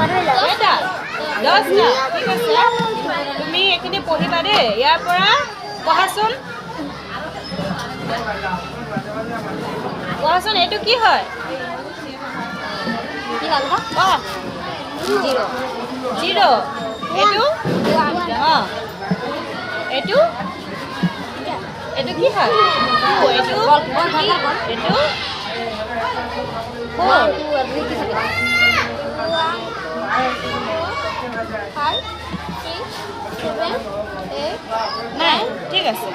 কেইটা 10টা ঠিক আছে তুমি এখিনি পঢ়িবা দেই ইয়াৰ পৰা পঢ়াচোন কোৱাচোন এইটো কি হয় কি হ'ল অ 0 এইটো অ এইটো এইটো কি হয় এইটো এইটো 9 ঠিক আছে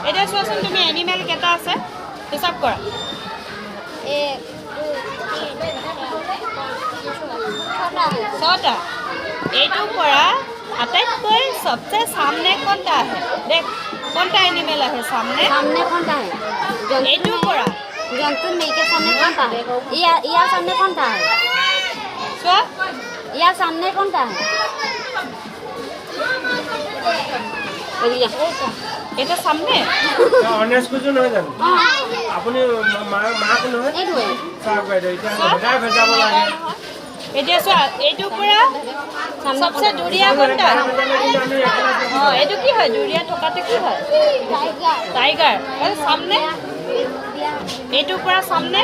এতিয়া চোৱাচোন তুমি এনিমেল কেইটা আছে হিচাপ কৰা 6টা এইটোৰ পৰা আটাইতকৈ सबसे सामने কোনটা আছে দেখ কোনটা এনিমেল আছে সামনে सामने कौन सा है এইটোৰ পৰা जंतु में के सामने कौन सा है या सामने कौन सा है চোৱা या सामने कौन सा है এটা সামনে অনেস কিছু নহয় জানো আপুনি মাক নহয় এইটোৱে চাওক বাইদেউ এতিয়া সদায় ভেজাব লাগে এতিয়া চোৱা এইটোৰ পৰা सबसे দুৰিয়া কোনটা অ এইটো কি হয় দুৰিয়া থকাতে কি হয় টাইগাৰ আৰু সামনে এইটোৰ পৰা সামনে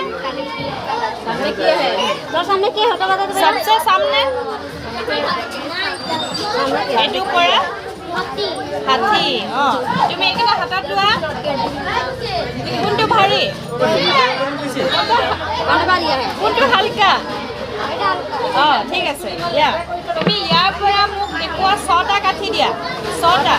सामने কি है तो सामने কি হতা কথা তো सबसे सामने এইটোৰ পৰা হাতী অ তুমি এইকেইটা হাতত লোৱা কোনটো ভাৰী कौन बारी है কোনটো হালকা অ ঠিক আছে ইয়া তুমি ইয়াৰ পৰা মোক দেখুৱা 6টা কাঠি দিয়া 6টা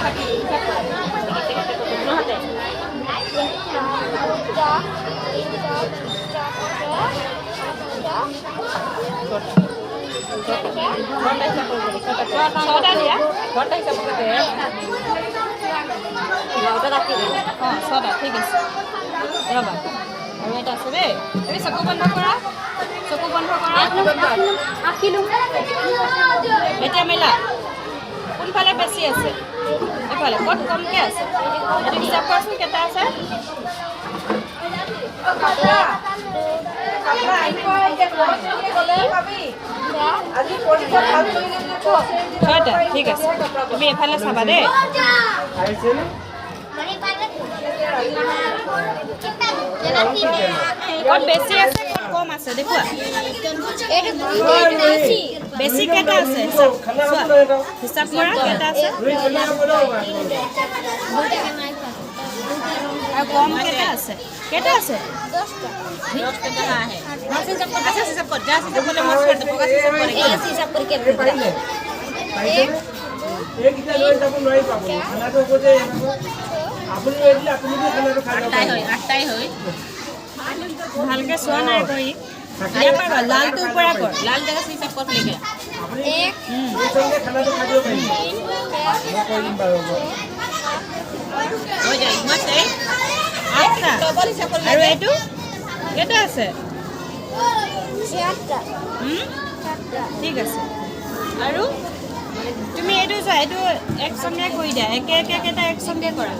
ছটা দিয়া ঘৰটা হিচাপ কৰি ওটা ৰাখি দে অ 6টা ঠিক আছে ৰবা আৰু এটা আছে দেই তুমি চকু বন্ধ কৰা আখিলু এতিয়া মেলা কোনফালে বেছি আছে এফালে ক'ত কমকৈ আছে এইটো হিচাপ কৰাচোন কেইটা আছে ছয়টা ঠিক আছে তুমি এফালে চাবা দেই আহিছেনে ক'ত বেছি আছে ক'ত কম আছে দেখুৱা বেছি কেইটা আছে হিচাপ কৰা কেইটা আছে আৰু কম কেইটা আছে কেইটা আছে 10 करके এইকেইটা লৈ যাব নোৱাৰিব আপুনি খানাটো হ'ব যে আপুনি লৈ দিলে আপুনি খানাটো খাই যাব ভালকৈ চোৱা নাই কৰি ইয়াৰ পৰা লালটোৰ পৰা কৰ লাল জেগা হিচাপ কৰ লেগে আপুনি সঙ্গে খানাটো খাই দিব পাৰিব মই কৈ দিম বাৰু হৈ যায় ইমান দেই 8টা আৰু এইটো কেইটা আছে ঠিক আছে আৰু তুমি এইটো চোৱা এইটো একসঙ্গে কৰি দিয়া একে একে কেইটা একসঙ্গে কৰা